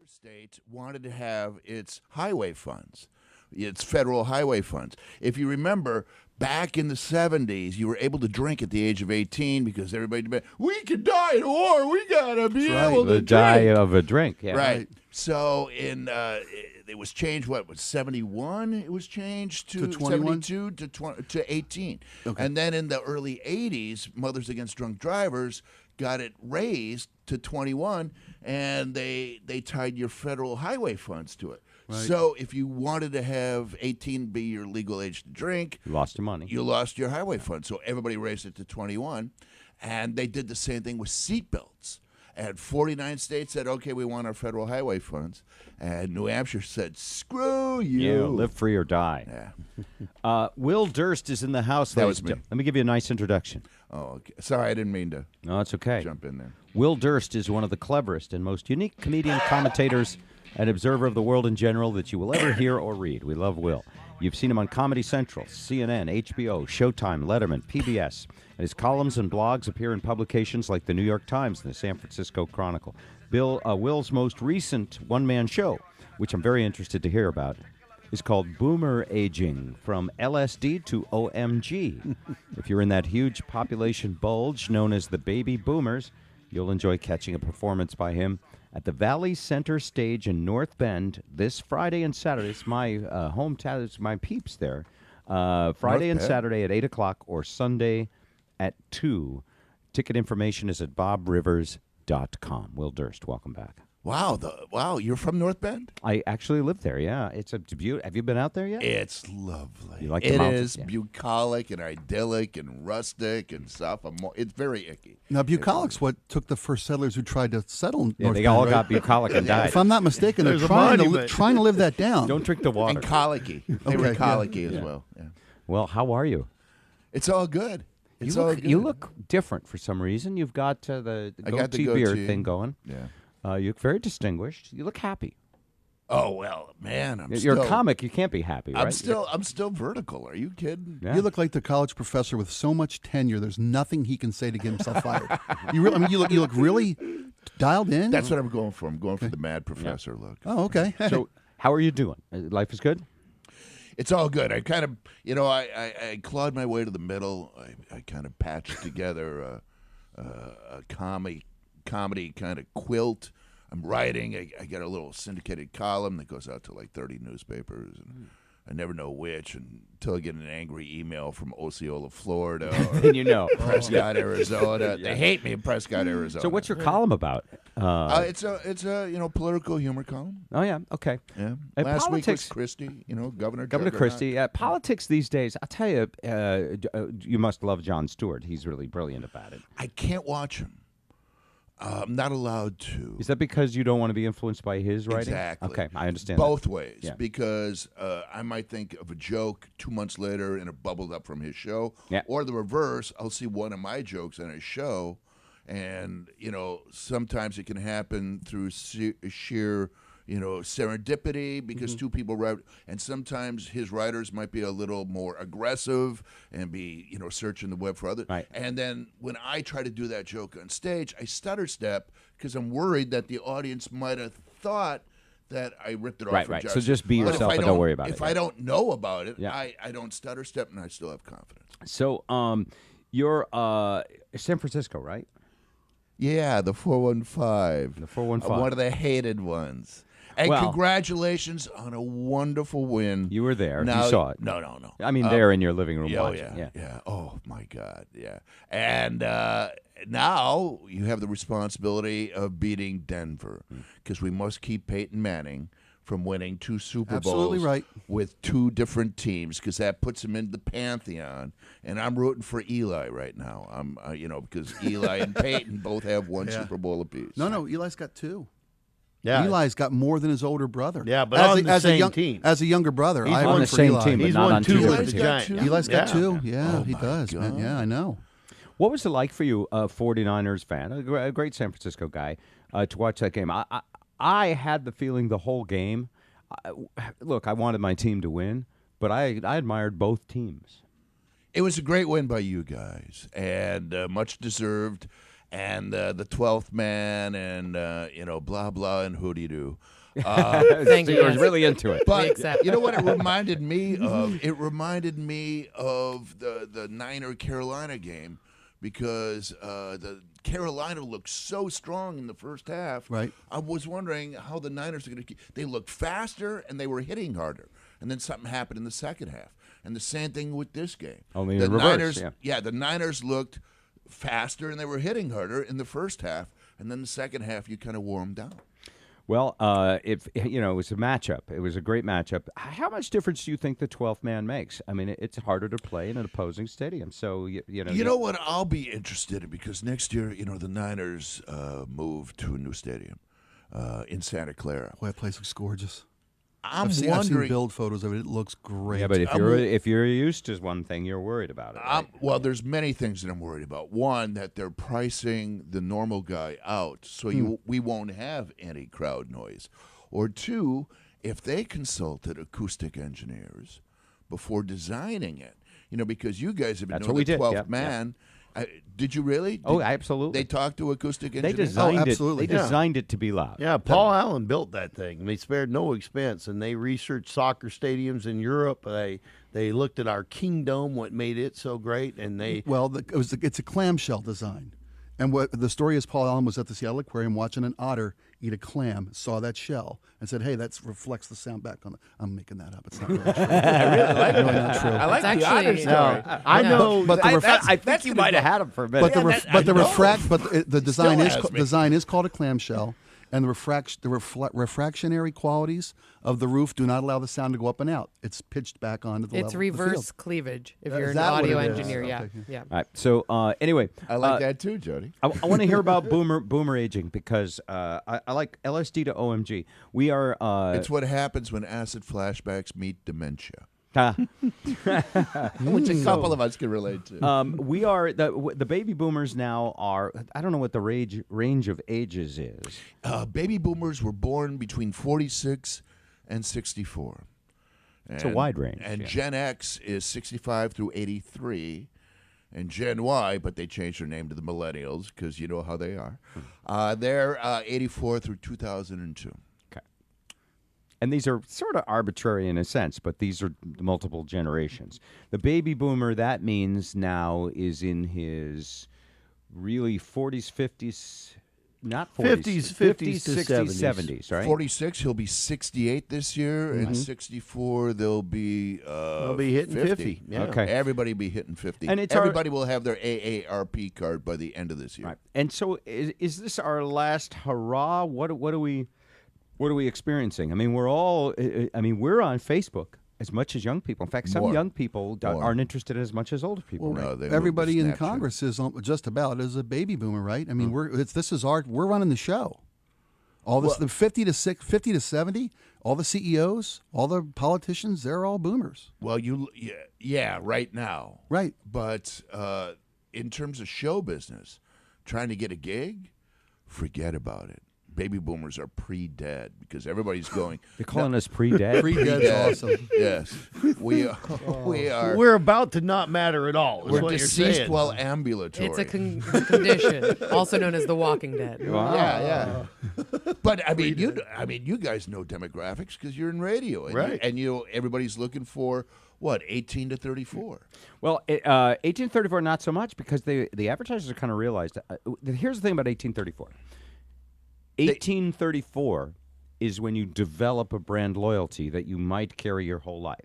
state wanted to have its highway funds, its federal highway funds. If you remember, back in the 70s, you were able to drink at the age of 18 because everybody debated, we could die in war, we got to be able to die drink. of a drink. Yeah. Right. So it was changed, what was 71? It was changed to 72 to 18. Okay. And then in the early 80s, Mothers Against Drunk Drivers got it raised to 21, and they tied your federal highway funds to it. Right. So if you wanted to have 18 be your legal age to drink, you lost your money. You lost your highway fund. So everybody raised it to 21, and they did the same thing with seatbelts. And 49 states said, okay, we want our federal highway funds. And New Hampshire said, screw you. Yeah, live free or die. Yeah. Will Durst is in the house. That was me. Let me give you a nice introduction. Oh, okay. Sorry, I didn't mean to. No, it's okay. Jump in there. Will Durst is one of the cleverest and most unique comedian commentators and observer of the world in general that you will ever hear or read. We love Will. You've seen him on Comedy Central, CNN, HBO, Showtime, Letterman, PBS. And his columns and blogs appear in publications like the New York Times and the San Francisco Chronicle. Will's most recent one-man show, which I'm very interested to hear about, is called Boomer Aging, from LSD to OMG. If you're in that huge population bulge known as the baby boomers, you'll enjoy catching a performance by him at the Valley Center Stage in North Bend this Friday and Saturday. It's my hometown. It's my peeps there. Friday and Saturday at 8 o'clock or Sunday at 2. Ticket information is at bobrivers.com. Will Durst, welcome back. Wow, you're from North Bend? I actually live there, yeah. It's a beautiful. Have you been out there yet? It's lovely. You like the mountains? It is bucolic and idyllic and rustic and stuff. It's very icky. Now, bucolic's what took the first settlers who tried to settle North Bend, they all right? got bucolic and died. If I'm not mistaken, they're trying to live that down. Don't drink the water. And colicky. They were colicky as well. Yeah. Well, how are you? It's all good. It's all good. You look different for some reason. You've got the goatee beard thing going. Yeah. You look very distinguished. You look happy. Oh well, man! You're a comic. You can't be happy, right? I'm still vertical. Are you kidding? Yeah. You look like the college professor with so much tenure. There's nothing he can say to get himself fired. You look really dialed in. That's what I'm going for. I'm going for the mad professor look. Oh, okay. So, how are you doing? Life is good. It's all good. I kind of, I clawed my way to the middle. I kind of patched together a comedy kind of quilt. I'm writing. I got a little syndicated column that goes out to like 30 newspapers, and I never know which until I get an angry email from Osceola, Florida, or then you know Prescott, Arizona. They hate me in Prescott, Arizona. So what's your column about? It's a political humor column. Oh yeah, okay. Yeah. Last week was Christie, Governor Christie. Politics these days, I'll tell you, you must love Jon Stewart. He's really brilliant about it. I can't watch him. I'm not allowed to. Is that because you don't want to be influenced by his writing? Exactly. Okay, I understand. Both ways, because I might think of a joke 2 months later and it bubbled up from his show, or the reverse. I'll see one of my jokes on his show, and sometimes it can happen through sheer serendipity because two people write, and sometimes his writers might be a little more aggressive and be, searching the web for others. Right. And then when I try to do that joke on stage, I stutter step because I'm worried that the audience might have thought that I ripped it off. Right. So just be yourself and don't worry about it. If I don't know about it, I don't stutter step and I still have confidence. So you're San Francisco, right? Yeah, the 415. The 415. One of the hated ones. And congratulations on a wonderful win. You were there. Now, you saw it. No. I mean, there in your living room watching. Yeah. Oh, my God. Yeah. And now you have the responsibility of beating Denver because we must keep Peyton Manning from winning 2 Super Bowls with 2 different teams because that puts him in the pantheon. And I'm rooting for Eli right now. I'm, because Eli and Peyton both have 1 Super Bowl apiece. No, Eli's got 2. Yeah, Eli's got more than his older brother. Yeah, but on the same team. As a younger brother, he's on the same team. He's won 2 with the Giants. Eli's got 2. Yeah, oh he does. Man. Yeah, I know. What was it like for you, a 49ers fan, a great San Francisco guy, to watch that game? I had the feeling the whole game. Look, I wanted my team to win, but I admired both teams. It was a great win by you guys, and much deserved. and the 12th man, and blah blah and hoodie doo. Thank you. I was really into it. But you know what it reminded me of? It reminded me of the Niner-Carolina game, because the Carolina looked so strong in the first half. Right. I was wondering how the Niners are going to keep. They looked faster and they were hitting harder, and then something happened in the second half. And the same thing with this game. Only the in reverse. Niners, the Niners looked faster and they were hitting harder in the first half, and then the second half you kind of wore them down. Well, it was a matchup. It was a great matchup. How much difference do you think the 12th man makes? I mean, it's harder to play in an opposing stadium. So you know what? I'll be interested in, because next year, the Niners move to a new stadium in Santa Clara. Boy, that place looks gorgeous. I've seen build photos of it. It looks great. Yeah, but if you're used to one thing, you're worried about it. Right? Well, there's many things that I'm worried about. One, that they're pricing the normal guy out, so we won't have any crowd noise. Or two, if they consulted acoustic engineers before designing it, because you guys have been doing the 12th man. Did you really? Absolutely. They talked to acoustic engineers? They designed it. Absolutely. They designed it to be loud. Yeah, Paul Allen built that thing. They spared no expense, and they researched soccer stadiums in Europe. They looked at our Kingdom, what made it so great, and they it's a clamshell design. And what the story is, Paul Allen was at the Seattle Aquarium watching an otter eat a clam, saw that shell, and said, "Hey, that reflects the sound back on the." I'm making that up. It's not really true. I really like really not true. I like It's the otter actually- story. No, I know, but I think you might have had him for a minute. But the design is called a clamshell, and the refractionary qualities of the roof do not allow the sound to go up and out. It's pitched back onto the level. It's of the reverse field. cleavage if Is you're an that what audio it is? engineer. Okay. Yeah. All right. So anyway, I like that too, Jody. I want to hear about boomer aging, because I like LSD to OMG. We are. It's what happens when acid flashbacks meet dementia, which a couple of us can relate to. We are the baby boomers now are. I don't know what the range of ages is. Baby boomers were born between 46 and 64. It's a wide range. And Gen X is 65 through 83. And Gen Y, but they changed their name to the millennials because you know how they are. They're 84 through 2002. Okay. And these are sort of arbitrary in a sense, but these are multiple generations. The baby boomer, that means now is in his really 40s, 50s, not 40s. 50s to 60s, 70s, right? 46, he'll be 68 this year, and 64, they'll be hitting 50. Yeah. Okay. Everybody will be hitting 50. And it's everybody will have their AARP card by the end of this year. Right. And so is this our last hurrah? What are we experiencing? I mean, we're on Facebook as much as young people. In fact, some young people aren't interested as much as older people. Well, no, everybody in Congress is just about as a baby boomer, right? I mean, we're running the show. All this, the 50 to 70, all the CEOs, all the politicians, they're all boomers. Well, right now, right? But in terms of show business, trying to get a gig, forget about it. Baby boomers are pre-dead because everybody's going. They're calling us pre-dead. Pre-dead's awesome. Yes, we are. We're about to not matter at all. We're deceased while ambulatory. It's a condition, also known as the Walking Dead. Wow. Yeah. But I mean, you guys know demographics because you're in radio, and right? Everybody's looking for what 18 to 34. Well, 18 to 34, not so much because the advertisers kind of realized. Here's the thing about 1834. 1834 is when you develop a brand loyalty that you might carry your whole life.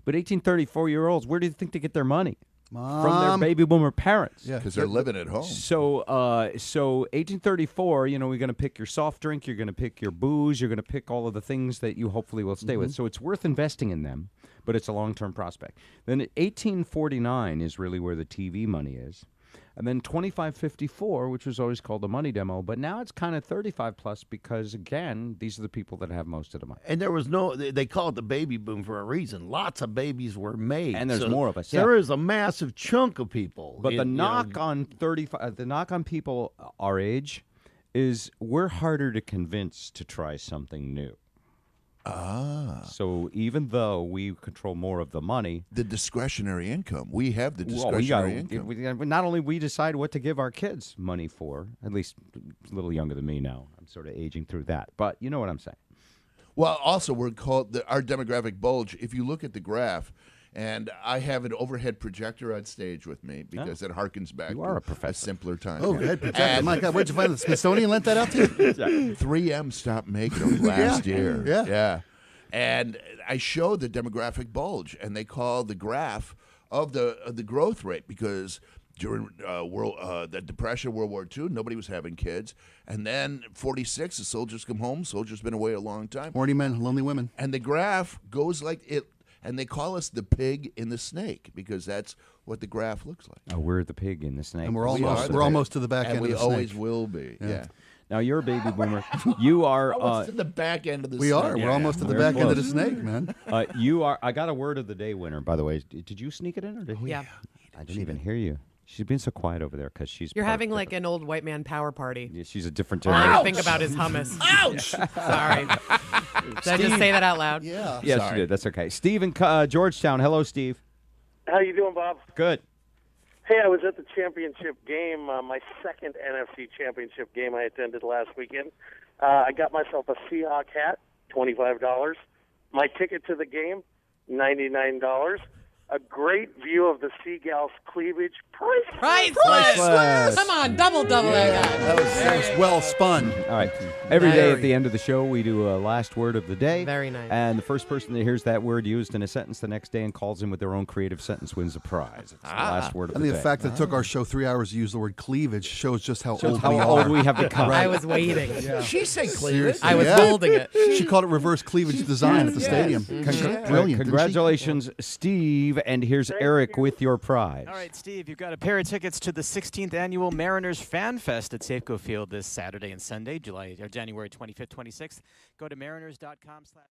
But 1834-year-olds, where do you think they get their money? Mom. From their baby boomer parents. Yeah, because they're living at home. So 1834, you're going to pick your soft drink, you're going to pick your booze, you're going to pick all of the things that you hopefully will stay with. So it's worth investing in them, but it's a long-term prospect. Then 1849 is really where the TV money is. And then 2554, which was always called the money demo, but now it's kind of 35 plus because, again, these are the people that have most of the money. And there was they call it the baby boom for a reason. Lots of babies were made. And there's more of us. There is a massive chunk of people. But the knock on people our age is we're harder to convince to try something new. So even though we control more of the money, the discretionary income, we have the well, discretionary income. not only we decide what to give our kids money for, at least a little younger than me now. I'm sort of aging through that. But you know what I'm saying. Well, also, we're called our demographic bulge. If you look at the graph, and I have an overhead projector on stage with me because it harkens back to a simpler time. Overhead projector. My God, where'd you find it? The Smithsonian lent that out to you? 3M stopped making them last year. Yeah. And I showed the demographic bulge, and they call the graph of the growth rate because during the Depression, World War II, nobody was having kids. And then 46, the soldiers come home. Soldiers been away a long time. Horny men, lonely women. And the graph goes like it. And they call us the pig in the snake because that's what the graph looks like. Oh, we're the pig in the snake. And we're almost to the back end of the snake. And we always will be. Yeah. Now, you're a baby boomer. You are... almost to the back end of the snake. We are. We're almost to the back end of the snake, man. You are... I got a word of the day winner, by the way. Did you sneak it in, or did he? Yeah. I didn't even hear you. She's been so quiet over there because she's... You're having like an old white man power party. Yeah, she's a different While generation. you think about his hummus. Ouch! Sorry. Did I just say that out loud? Yeah. Yes, Sorry. you did. That's okay. Steve in Georgetown. Hello, Steve. How you doing, Bob? Good. Hey, I was at the championship game, my second NFC championship game I attended last weekend. I got myself a Seahawk hat, $25. My ticket to the game, $99. A great view of the Seagulls cleavage, Priceless! Come on, double that guy. That was well spun. All right. Every day at the end of the show, we do a last word of the day. Very nice. And the first person that hears that word used in a sentence the next day and calls in with their own creative sentence wins a prize. It's the last word of And the the day. fact that it took our show 3 hours to use the word cleavage shows just how Shows old how we old are. we have become. I was waiting. She said cleavage. I was Yeah. holding it. She called it reverse cleavage design at the stadium. Brilliant. didn't she? Congratulations, Steve. And here's Eric with your prize. All right, Steve, you've got a pair of tickets to the 16th annual Mariners Fan Fest at Safeco Field this Saturday and Sunday, January 25th, 26th. Go to mariners.com/